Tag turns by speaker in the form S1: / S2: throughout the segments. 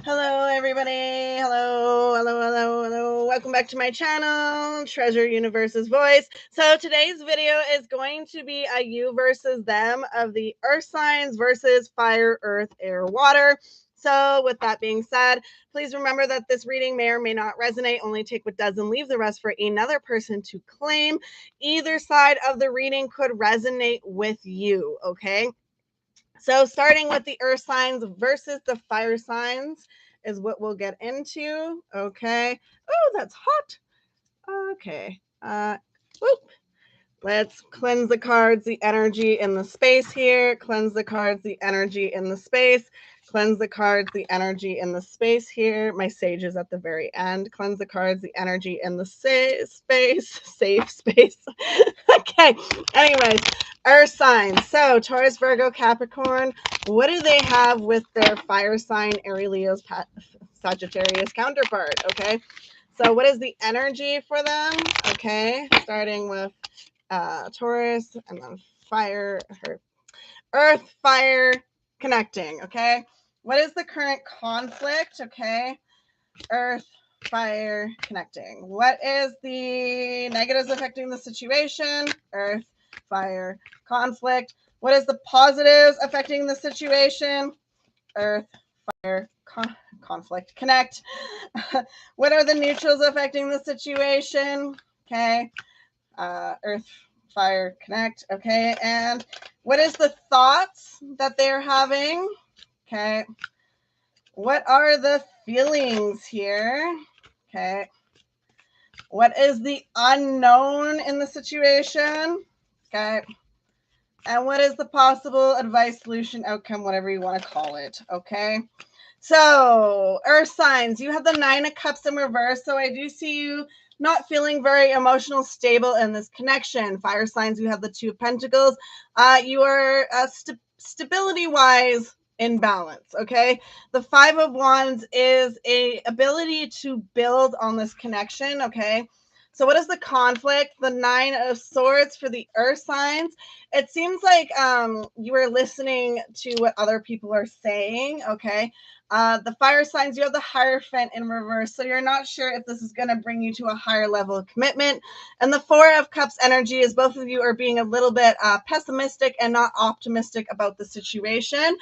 S1: Hello, everybody. Hello. Welcome back to my channel, Treasure Universe's Voice. So today's video is going to be a you versus them of the earth signs versus fire, earth, air, water. So with that being said, please remember that this reading may or may not resonate. Only take what does and leave the rest for another person to claim. Either side of the reading could resonate with you, okay? So starting with the earth signs versus the fire signs is what we'll get into. Okay. Oh, that's hot. Okay. Whoop. Let's cleanse the cards, the energy in the space here. Cleanse the cards, the energy in the space. Cleanse the cards, the energy in the space here. My sage is at the very end. Cleanse the cards, the energy in the safe space. Okay. Anyways, earth signs. So Taurus, Virgo, Capricorn. What do they have with their fire sign, Aries, Leo's, Sagittarius counterpart? Okay. So what is the energy for them? Okay. Starting with Taurus, and then fire, earth, fire, connecting. Okay. What is the current conflict? Okay. Earth, fire, connecting. What is the negatives affecting the situation? Earth, fire, conflict. What is the positives affecting the situation? Earth, fire, conflict, connect. What are the neutrals affecting the situation? Okay. Earth, fire, connect. Okay. And what is the thoughts that they're having? Okay. What are the feelings here? Okay. What is the unknown in the situation? Okay. And what is the possible advice, solution, outcome, whatever you want to call it? Okay. So, earth signs, you have the 9 of Cups in reverse. So I do see you not feeling very emotional, stable in this connection. Fire signs, you have the 2 of Pentacles. You are stability-wise in balance, okay? The 5 of Wands is a ability to build on this connection, okay? So what is the conflict? The 9 of Swords for the earth signs. It seems like you are listening to what other people are saying, okay? The fire signs, you have the Hierophant in reverse, so you're not sure if this is going to bring you to a higher level of commitment. And the 4 of Cups energy is both of you are being a little bit pessimistic and not optimistic about the situation,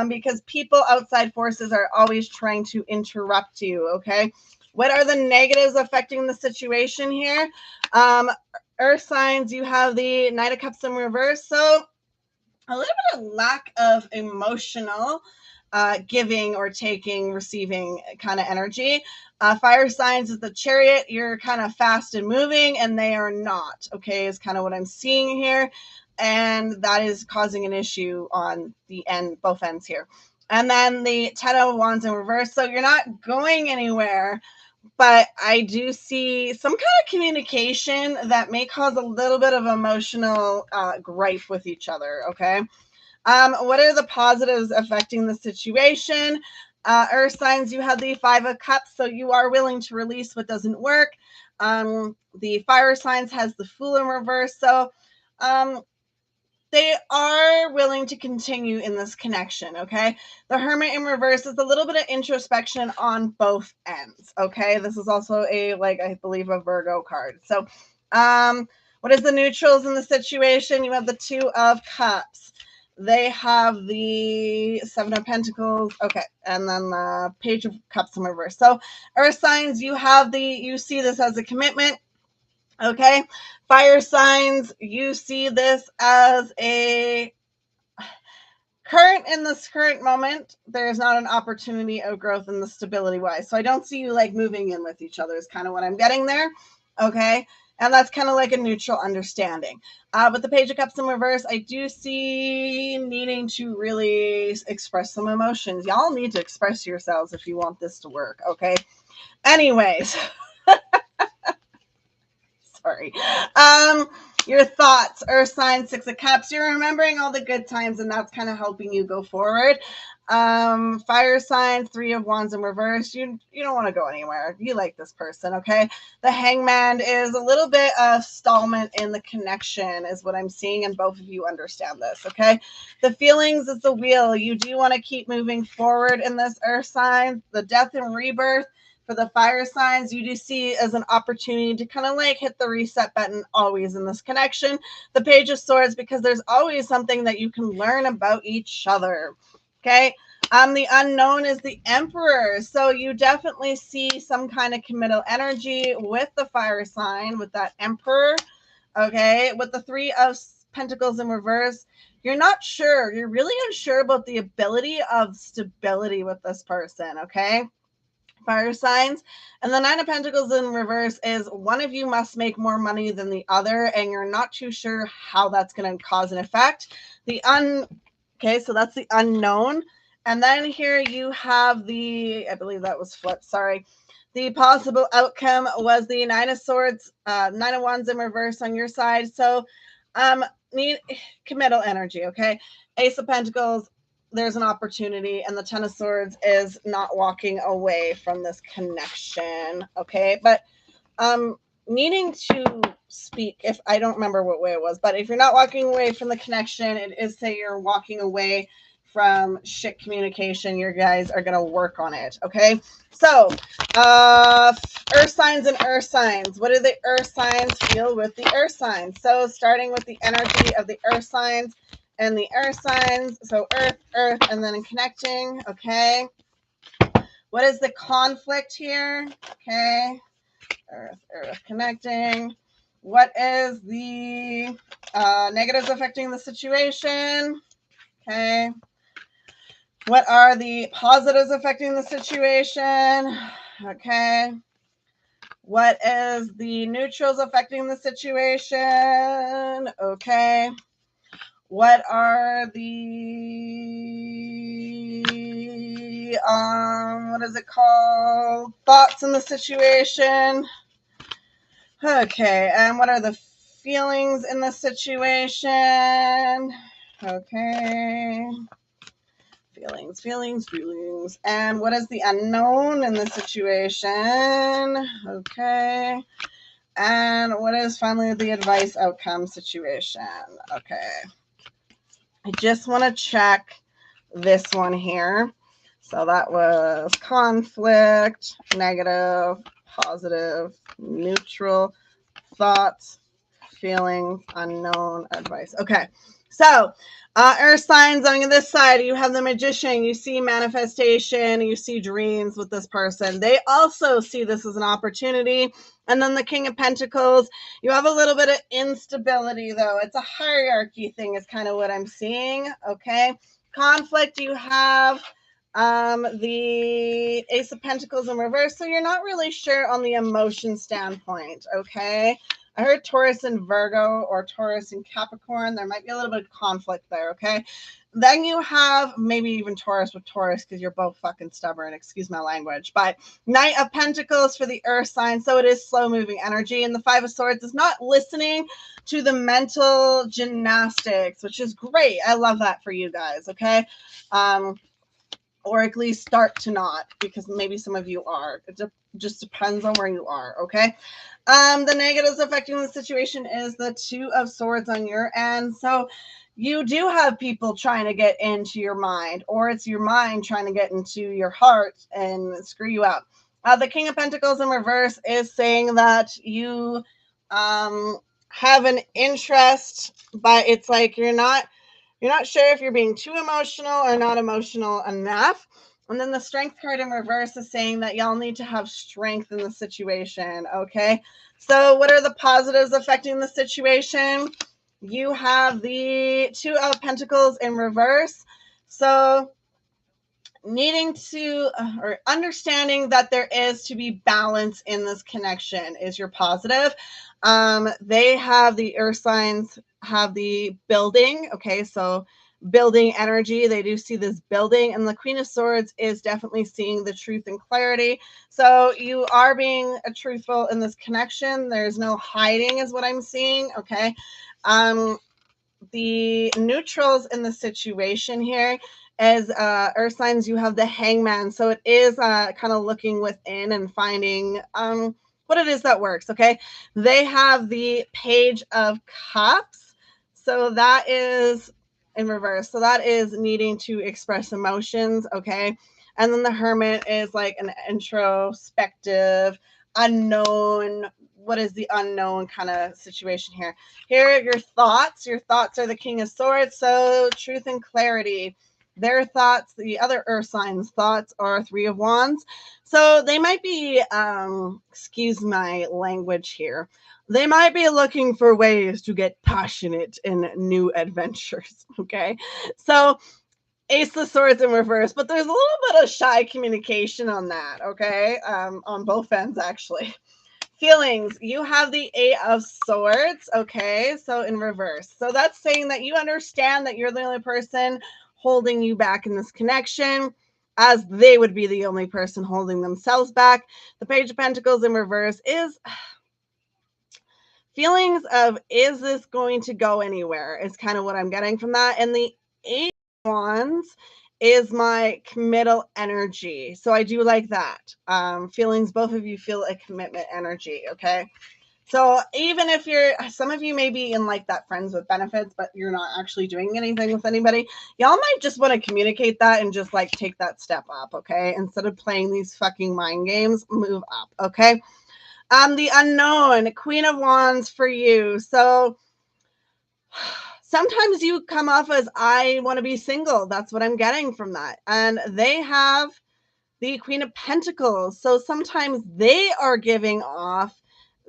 S1: because people, outside forces, are always trying to interrupt you, okay? What are the negatives affecting the situation here? Earth signs, you have the Knight of Cups in reverse, so a little bit of lack of emotional giving or taking, receiving kind of energy. Fire signs is the Chariot. You're kind of fast and moving, and they are not, okay, is kind of what I'm seeing here. And that is causing an issue on the end, both ends here. And then the 10 of Wands in reverse. So you're not going anywhere, but I do see some kind of communication that may cause a little bit of emotional gripe with each other, okay? What are the positives affecting the situation? Earth signs, you have the 5 of Cups, so you are willing to release what doesn't work. The fire signs has the Fool in reverse, so they are willing to continue in this connection, okay? The Hermit in reverse is a little bit of introspection on both ends, okay? This is also a, like, I believe a Virgo card. So, what is the neutrals in the situation? You have the 2 of Cups. They have the 7 of Pentacles, okay, and then the Page of Cups in reverse. So, earth signs, you see this as a commitment. Okay, fire signs, you see this as a in this current moment, there's not an opportunity of growth in the stability wise. So I don't see you like moving in with each other is kind of what I'm getting there. Okay, and that's kind of like a neutral understanding. With the Page of Cups in reverse, I do see needing to really express some emotions. Y'all need to express yourselves if you want this to work. Okay, anyways. Sorry. Your thoughts, earth sign, 6 of Cups. You're remembering all the good times, and that's kind of helping you go forward. Fire sign, 3 of Wands in reverse. You don't want to go anywhere. You like this person, okay? The Hangman is a little bit of stallment in the connection is what I'm seeing, and both of you understand this, okay? The feelings is the wheel. You do want to keep moving forward in this earth sign. The death and rebirth for the fire signs, you do see as an opportunity to kind of like hit the reset button always in this connection. The Page of Swords, because there's always something that you can learn about each other. Okay. The unknown is the Emperor. So you definitely see some kind of committal energy with the fire sign, with that Emperor. Okay. With the 3 of Pentacles in reverse, you're not sure. You're really unsure about the ability of stability with this person. Okay. Fire signs. And the 9 of Pentacles in reverse is one of you must make more money than the other, and you're not too sure how that's going to cause an effect. Okay, so that's the unknown. And then here you have I believe that was flipped, sorry. The possible outcome was the 9 of Swords, 9 of Wands in reverse on your side. So committal energy, okay? Ace of Pentacles, there's an opportunity, and the 10 of Swords is not walking away from this connection, okay? But needing to speak, if I don't remember what way it was, but if you're not walking away from the connection, it is say you're walking away from shit communication. You guys are going to work on it, okay? So, earth signs and earth signs. What do the earth signs feel with the earth signs? So, starting with the energy of the earth signs and the earth signs. So, earth, and then connecting, okay? What is the conflict here? Okay. Earth connecting. What is the negatives affecting the situation? Okay. What are the positives affecting the situation? Okay. What is the neutrals affecting the situation? Okay. What are the what is it called? Thoughts in the situation? Okay, and what are the feelings in the situation? Okay. Feelings. And what is the unknown in the situation? Okay. And what is finally the advice outcome situation? Okay. I just want to check this one here. So that was conflict, negative, positive, neutral, thoughts, feelings, unknown, advice. Okay. So, earth signs on this side, you have the Magician, you see manifestation, you see dreams with this person. They also see this as an opportunity. And then the King of Pentacles, you have a little bit of instability, though. It's a hierarchy thing is kind of what I'm seeing, okay? Conflict, you have the Ace of Pentacles in reverse, so you're not really sure on the emotion standpoint, okay? I heard Taurus and Virgo or Taurus and Capricorn. There might be a little bit of conflict there, okay? Then you have maybe even Taurus with Taurus because you're both fucking stubborn. Excuse my language. But Knight of Pentacles for the earth sign. So it is slow-moving energy. And the 5 of Swords is not listening to the mental gymnastics, which is great. I love that for you guys, okay? Or at least start to not, because maybe some of you are. It just depends on where you are, okay? The negatives affecting the situation is the 2 of Swords on your end. So you do have people trying to get into your mind, or it's your mind trying to get into your heart and screw you up. The King of Pentacles in reverse is saying that you have an interest, but it's like you're not sure if you're being too emotional or not emotional enough. And then the Strength card in reverse is saying that y'all need to have strength in the situation, okay? So what are the positives affecting the situation? You have the 2 of Pentacles in reverse. So needing to or understanding that there is to be balance in this connection is your positive. They have the earth signs have the building, okay? So building energy, they do see this building, and the Queen of Swords is definitely seeing the truth and clarity. So you are being truthful in this connection. There's no hiding is what I'm seeing, okay? The neutrals in the situation here As earth signs, you have the hangman. So it is kind of looking within and finding what it is that works. Okay. They have the page of cups. So that is in reverse. So that is needing to express emotions. Okay. And then the hermit is like an introspective, unknown. What is the unknown kind of situation here? Here are your thoughts. Your thoughts are the king of swords. So truth and clarity. Their thoughts, the other earth signs' thoughts are three of wands. So they might be, excuse my language here, they might be looking for ways to get passionate in new adventures. Okay. So Ace of Swords in reverse, but there's a little bit of shy communication on that. Okay. On both ends, actually. Feelings, you have the Eight of Swords. Okay, so in reverse. So that's saying that you understand that you're the only person holding you back in this connection, as they would be the only person holding themselves back. The Page of Pentacles in reverse is feelings of, is this going to go anywhere, is kind of what I'm getting from that. And the Eight of Wands is my committal energy. So I do like that. Feelings, both of you feel a commitment energy. Okay. So even if some of you may be in like that friends with benefits, but you're not actually doing anything with anybody, y'all might just want to communicate that and just like take that step up. Okay. Instead of playing these fucking mind games, move up. Okay. The unknown, Queen of Wands for you. So sometimes you come off as, I want to be single. That's what I'm getting from that. And they have the Queen of Pentacles. So sometimes they are giving off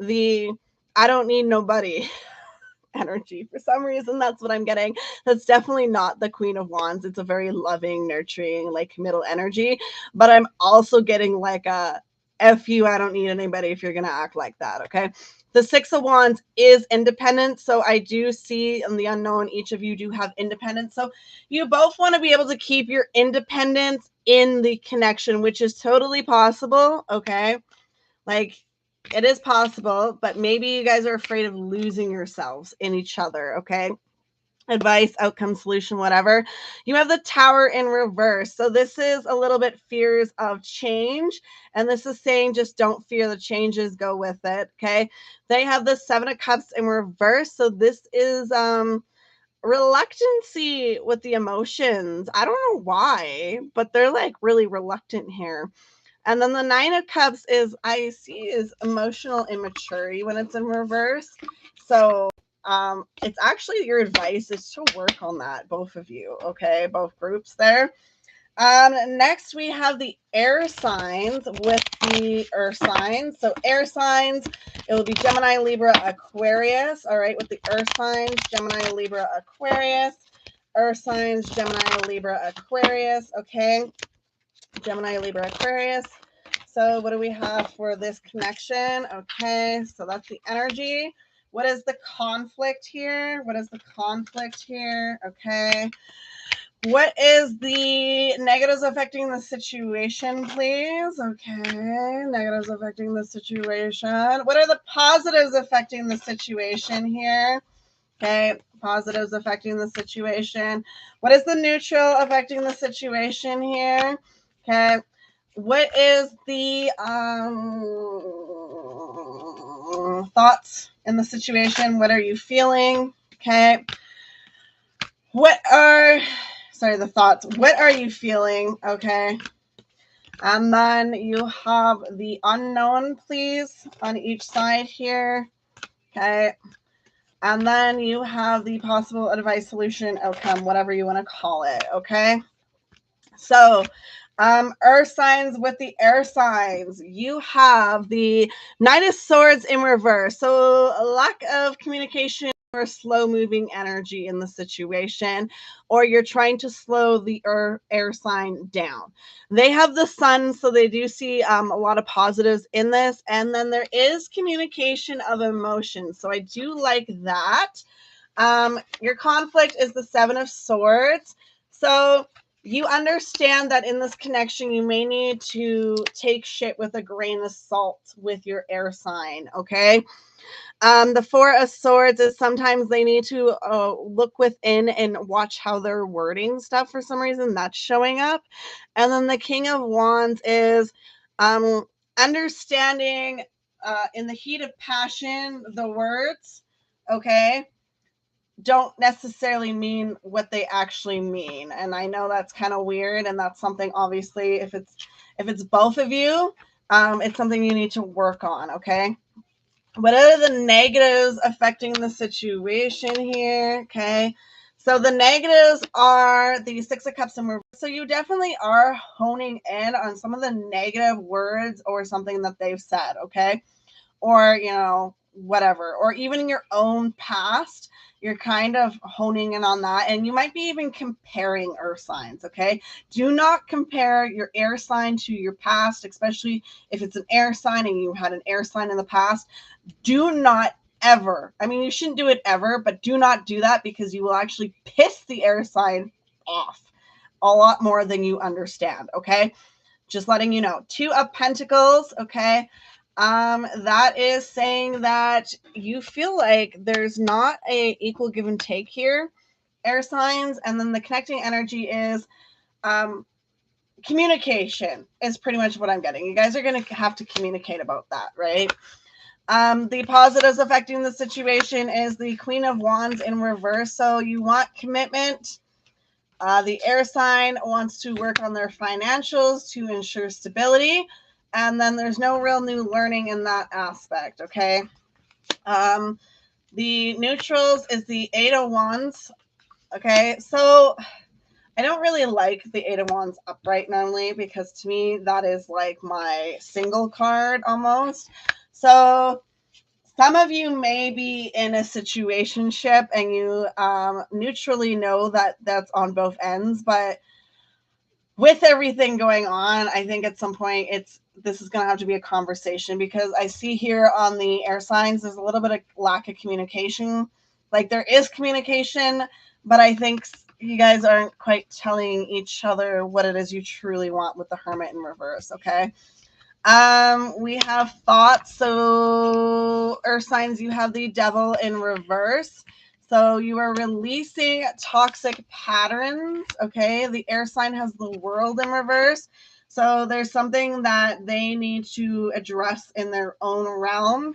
S1: the, I don't need nobody energy. For some reason, that's what I'm getting. That's definitely not the Queen of Wands. It's a very loving, nurturing, like committal energy. But I'm also getting like a, F you, I don't need anybody if you're going to act like that. Okay. The Six of Wands is independence. So I do see in the unknown, each of you do have independence. So you both want to be able to keep your independence in the connection, which is totally possible. Okay. Like, it is possible, but maybe you guys are afraid of losing yourselves in each other. Okay. Advice, outcome, solution, whatever. You have the Tower in reverse. So this is a little bit fears of change. And this is saying just don't fear the changes, go with it. Okay. They have the Seven of Cups in reverse. So this is reluctancy with the emotions. I don't know why, but they're like really reluctant here. And then the Nine of Cups is, I see, is emotional immaturity when it's in reverse. So it's actually your advice is to work on that, both of you. Okay, both groups there. Next we have the air signs with the earth signs. So air signs, it will be Gemini, Libra, Aquarius. All right, with the earth signs, Gemini, Libra, Aquarius. Earth signs, Gemini, Libra, Aquarius. Okay. Gemini, Libra, Aquarius. So what do we have for this connection? Okay, so that's the energy. What is the conflict here? What is the conflict here? Okay. What is the negatives affecting the situation, please? Okay, negatives affecting the situation. What are the positives affecting the situation here? Okay, positives affecting the situation. What is the neutral affecting the situation here? Okay, what is the thoughts in the situation? What are you feeling? Okay, what are, sorry, the thoughts. What are you feeling? Okay, and then you have the unknown, please, on each side here. Okay. And then you have the possible advice, solution, outcome, whatever you want to call it. Okay. So, earth signs with the air signs, you have the Knight of Swords in reverse. So, a lack of communication or slow moving energy in the situation, or you're trying to slow the air sign down. They have the sun, so they do see a lot of positives in this. And then there is communication of emotions. So I do like that. Your conflict is the Seven of Swords. So You understand that in this connection, you may need to take shit with a grain of salt with your air sign, okay? The Four of Swords is sometimes they need to look within and watch how they're wording stuff for some reason. That's showing up. And then the King of Wands is understanding in the heat of passion, the words, okay, don't necessarily mean what they actually mean. And I know that's kind of weird, and that's something obviously if it's both of you, it's something you need to work on, okay? What are the negatives affecting the situation here? Okay. So the negatives are the Six of Cups and reverse. So you definitely are honing in on some of the negative words or something that they've said, okay? Or, you know, whatever. Or even in your own past, you're kind of honing in on that. And you might be even comparing earth signs, okay? Do not compare your air sign to your past, especially if it's an air sign and you had an air sign in the past. Do not ever, I mean, you shouldn't do it ever, but do not do that because you will actually piss the air sign off a lot more than you understand, okay? Just letting you know. Two of Pentacles, okay? That is saying that you feel like there's not a equal give and take here, air signs. And then the connecting energy is communication is pretty much what I'm getting. You guys are going to have to communicate about that, right? The positives affecting the situation is the Queen of Wands in reverse. So you want commitment. The air sign wants to work on their financials to ensure stability. And then there's no real new learning in that aspect, okay? The neutrals is the Eight of Wands, okay? So I don't really like the Eight of Wands upright normally because to me that is like my single card almost. So some of you may be in a situationship and you neutrally know that that's on both ends, but with everything going on, I think at some point this is going to have to be a conversation because I see here on the air signs there's a little bit of lack of communication. Like there is communication, but I think you guys aren't quite telling each other what it is you truly want with the Hermit in reverse, okay? We have thoughts. So earth signs, you have the Devil in reverse. So you are releasing toxic patterns. Okay. The air sign has the World in reverse. So there's something that they need to address in their own realm.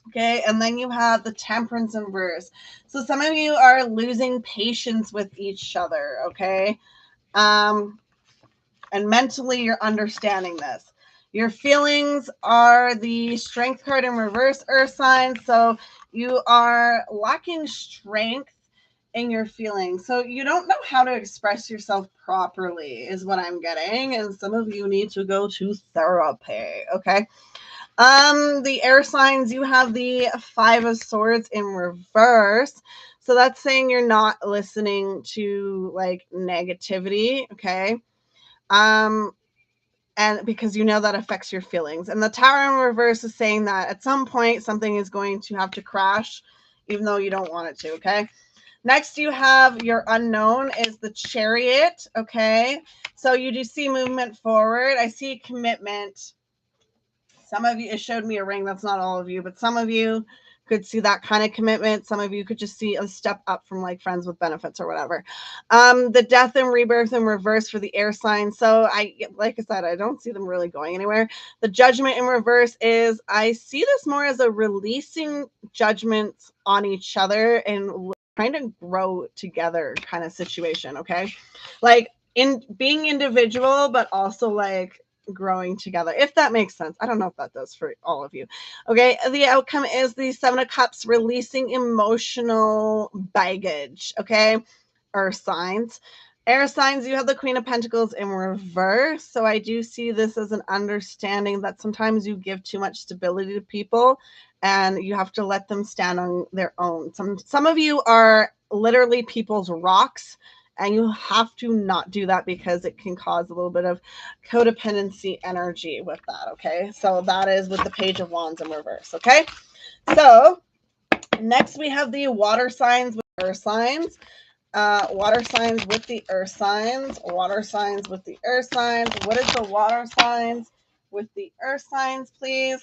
S1: Okay. And then you have the Temperance in reverse. So some of you are losing patience with each other. Okay. And mentally you're understanding this. Your feelings are the Strength card in reverse, earth sign. So you are lacking strength in your feelings. So you don't know how to express yourself properly is what I'm getting. And some of you need to go to therapy. Okay. The air signs, you have the Five of Swords in reverse. So that's saying you're not listening to like negativity. Okay. And because you know that affects your feelings. And the Tower in reverse is saying that at some point something is going to have to crash, even though you don't want it to, okay? Next, you have your unknown is the Chariot, okay? So you do see movement forward. I see commitment. Some of you, it showed me a ring. That's not all of you, but some of you could see that kind of commitment. Some of you could just see a step up from like friends with benefits or whatever. The Death and Rebirth in reverse for the air sign. So like I said, I don't see them really going anywhere. The Judgment in reverse is I see this more as a releasing judgments on each other and trying to grow together kind of situation. Okay. Like in being individual, but also like growing together, if that makes sense. I don't know if that does for all of you. Okay, the outcome is the Seven of Cups, releasing emotional baggage. Okay, earth signs. Air signs, you have the Queen of Pentacles in reverse. So I do see this as an understanding that sometimes you give too much stability to people and you have to let them stand on their own. Some of you are literally people's rocks, and you have to not do that because it can cause a little bit of codependency energy with that, okay? So that is with the Page of Wands in reverse, okay? So next we have the water signs with earth signs. water signs with the earth signs. Water signs with the earth signs. What is the water signs with the earth signs, please?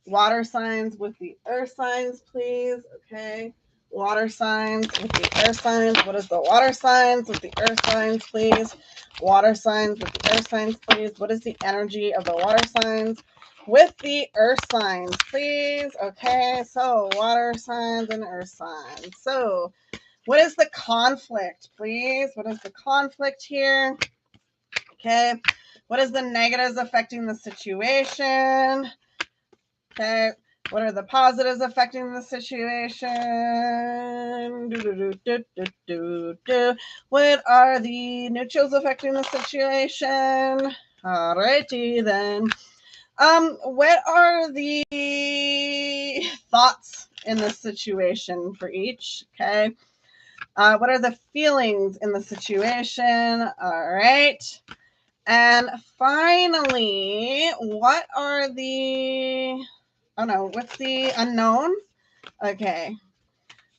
S1: Water signs with the earth signs, please. Okay. Water signs with the earth signs. What is the water signs with the earth signs, please? Water signs with the earth signs, please. What is the energy of the water signs with the earth signs, please? Okay. So water signs and earth signs. So what is the conflict, please? What is the conflict here? Okay. What is the negatives affecting the situation? Okay. What are the positives affecting the situation? What are the neutrals affecting the situation? Alrighty then. What are the thoughts in the situation for each? Okay. What are the feelings in the situation? All right. And finally, what are the, oh no, what's the unknown? Okay.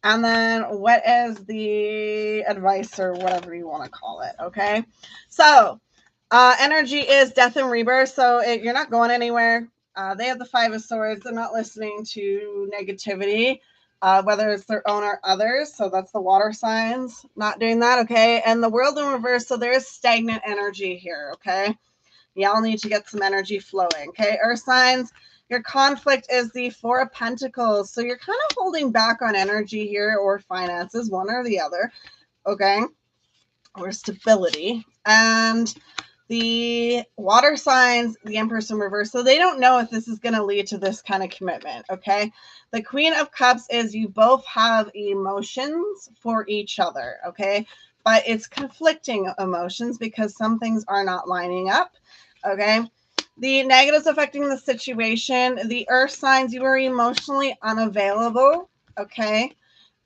S1: And then what is the advice or whatever you want to call it? Okay. So energy is death and rebirth. So you're not going anywhere. They have the Five of Swords. They're not listening to negativity, whether it's their own or others. So that's the water signs not doing that. Okay. And the world in reverse. So there is stagnant energy here. Okay. Y'all need to get some energy flowing. Okay. Earth signs. Your conflict is the Four of Pentacles. So you're kind of holding back on energy here or finances, one or the other. Okay. Or stability. And the water signs, the Empress in reverse. So they don't know if this is going to lead to this kind of commitment. Okay. The Queen of Cups is you both have emotions for each other. Okay. But it's conflicting emotions because some things are not lining up. Okay. The negatives affecting the situation, the earth signs, you are emotionally unavailable. Okay.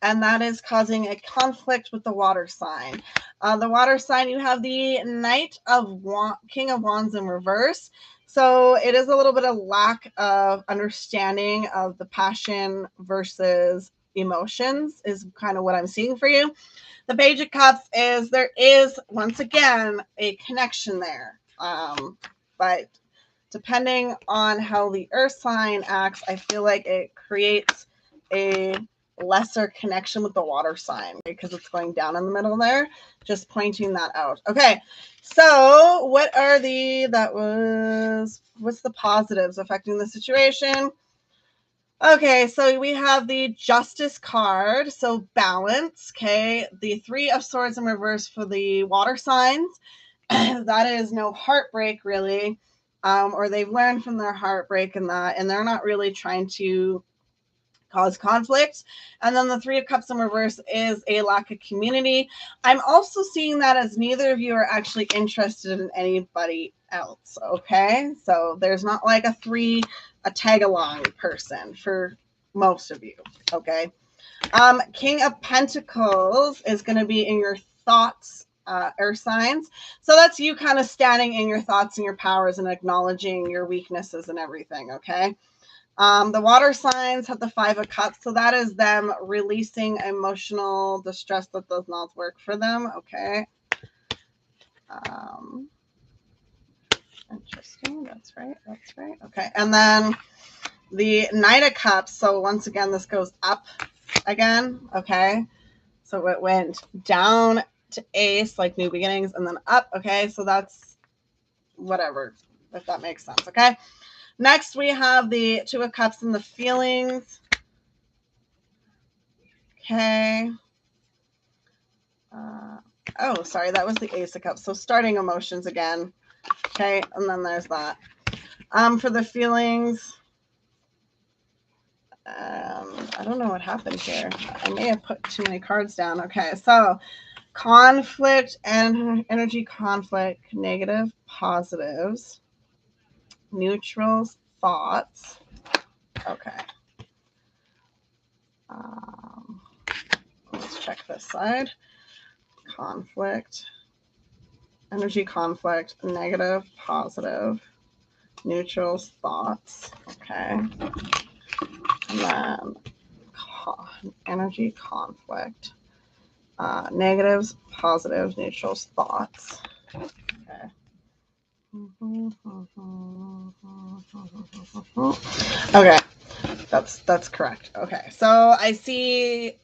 S1: And that is causing a conflict with the water sign. The water sign, you have the Knight of King of Wands in reverse. So it is a little bit of lack of understanding of the passion versus emotions is kind of what I'm seeing for you. The Page of Cups is there is, once again, a connection there. But depending on how the earth sign acts, I feel like it creates a lesser connection with the water sign because it's going down in the middle there. Just pointing that out. Okay, so what are what's the positives affecting the situation? Okay, so we have the Justice card, so balance. Okay, the Three of Swords in reverse for the water signs. That is no heartbreak, really. Or they've learned from their heartbreak and they're not really trying to cause conflict. And then the Three of Cups in reverse is a lack of community. I'm also seeing that as neither of you are actually interested in anybody else. Okay, so there's not like a tag along person for most of you. Okay. King of Pentacles is going to be in your thoughts, earth signs. So that's you kind of standing in your thoughts and your powers and acknowledging your weaknesses and everything. Okay. The water signs have the Five of Cups. So that is them releasing emotional distress that does not work for them. Okay. Interesting. That's right. That's right. Okay. And then the Knight of Cups. So once again, this goes up again. Okay. So it went down to Ace, like new beginnings, and then up. Okay. So that's whatever, if that makes sense. Okay. Next, we have the Two of Cups and the feelings. Okay. Oh, sorry. That was the Ace of Cups. So starting emotions again. Okay. And then there's that. For the feelings, I don't know what happened here. I may have put too many cards down. Okay. So conflict and energy conflict, negative, positives, neutrals, thoughts. Okay. Let's check this side. Conflict, energy conflict, negative, positive, neutrals, thoughts. Okay. And then energy conflict, Negatives, positives, neutrals, thoughts. Okay. Okay, that's correct. Okay, so I see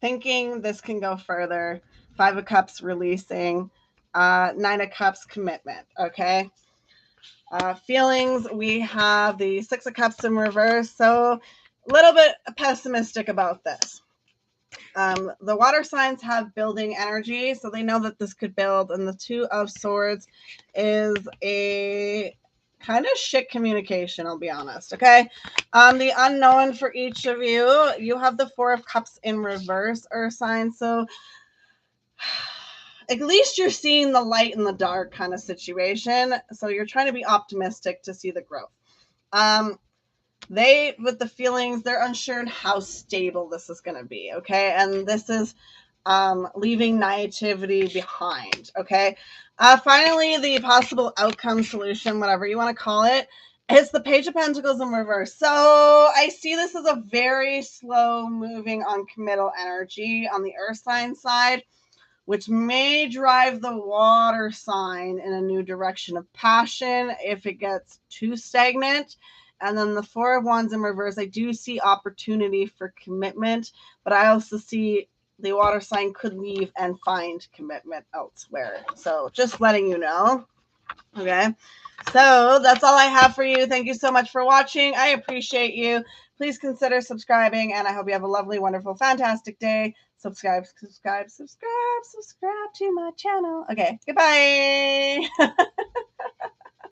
S1: thinking this can go further. 5 of Cups releasing, 9 of Cups commitment. Okay. Feelings, we have the 6 of Cups in reverse, so a little bit pessimistic about this. The water signs have building energy, so they know that this could build, and the 2 of Swords is a kind of shit communication, I'll be honest. Okay. The unknown for each of you, you have the 4 of Cups in reverse, Earth sign, so at least you're seeing the light in the dark kind of situation. So you're trying to be optimistic to see the growth. They, with the feelings, they're unsure in how stable this is going to be. Okay. And this is leaving naivety behind. Okay. Finally, the possible outcome solution, whatever you want to call it, is the Page of Pentacles in reverse. So I see this as a very slow moving on committal energy on the Earth sign side, which may drive the water sign in a new direction of passion if it gets too stagnant. And then the 4 of Wands in reverse, I do see opportunity for commitment, but I also see the water sign could leave and find commitment elsewhere. So just letting you know. Okay. So that's all I have for you. Thank you so much for watching. I appreciate you. Please consider subscribing, and I hope you have a lovely, wonderful, fantastic day. Subscribe to my channel. Okay, goodbye.